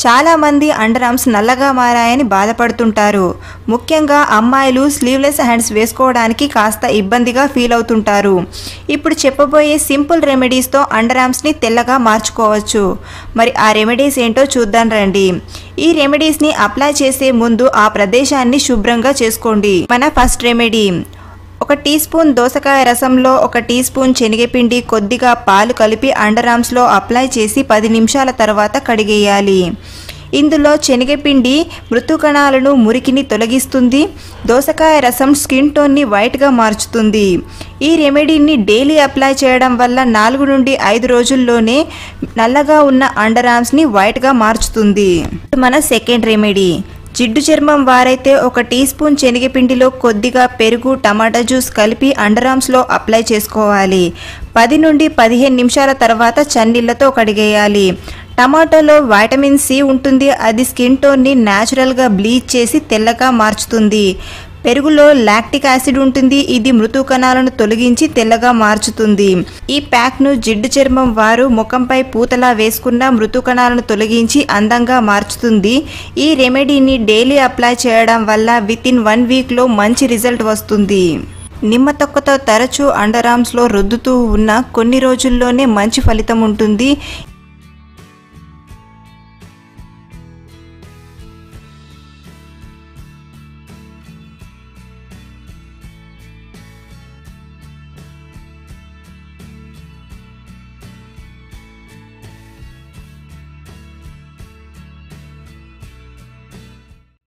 చాలామంది under arms నల్లగా మారాయని బాధపడుతుంటారు. ముఖ్యంగా అమ్మాయిలు స్లీవ్లెస్ హ్యాండ్స్ వేసుకోవడానికి కాస్త ఇబ్బందిగా ఫీల్ అవుతుంటారు. ఇప్పుడు చెప్పబోయే సింపుల్ రెమెడీస్తో అండర్ ఆర్మ్స్ని తెల్లగా మార్చుకోవచ్చు. మరి ఆ రెమెడీస్ ఏంటో చూద్దాం రండి. ఈ రెమెడీస్ని అప్లై చేసే ముందు ఆ ప్రదేశాన్ని శుభ్రంగా చేసుకోండి. మన ఫస్ట్ రెమెడీ, 1 టీ స్పూన్ దోసకాయ రసంలో 1 టీ స్పూన్ శనగపిండి, కొద్దిగా పాలు కలిపి అండర్ ఆర్మ్స్లో అప్లై చేసి 10 నిమిషాల తర్వాత కడిగేయాలి. ఇందులో శనగపిండి మృదు కణాలను, మురికిని తొలగిస్తుంది. దోసకాయ రసం స్కిన్ టోన్ని వైట్గా మార్చుతుంది. ఈ రెమెడీని డైలీ అప్లై చేయడం వల్ల 4 నుండి 5 రోజుల్లోనే నల్లగా ఉన్న అండర్ ఆర్మ్స్ని వైట్గా మార్చుతుంది. మన సెకండ్ రెమెడీ, జిడ్డు చర్మం వారైతే 1 టీ స్పూన్ శనగపిండిలో కొద్దిగా పెరుగు, టమాటా జ్యూస్ కలిపి అండర్ ఆర్మ్స్లో అప్లై చేసుకోవాలి. 10 నుండి 15 నిమిషాల తర్వాత చన్నీళ్లతో కడిగేయాలి. టమాటోలో వైటమిన్ సి ఉంటుంది. అది స్కిన్ టోన్ని న్యాచురల్గా బ్లీచ్ చేసి తెల్లగా మార్చుతుంది. పెరుగులో లాక్టిక్ యాసిడ్ ఉంటుంది. ఇది మృదు కణాలను తొలగించి తెల్లగా మార్చుతుంది. ఈ ప్యాక్ను జిడ్డు చర్మం వారు ముఖంపై పూతలా వేసుకున్న మృదు కణాలను తొలగించి అందంగా మార్చుతుంది. ఈ రెమెడీని డైలీ అప్లై చేయడం వల్ల వితిన్ 1 వీక్లో మంచి రిజల్ట్ వస్తుంది. నిమ్మ తొక్కతో తరచూ అండర్ ఆర్మ్స్లో రుద్దుతూ ఉన్న కొన్ని రోజుల్లోనే మంచి ఫలితం ఉంటుంది.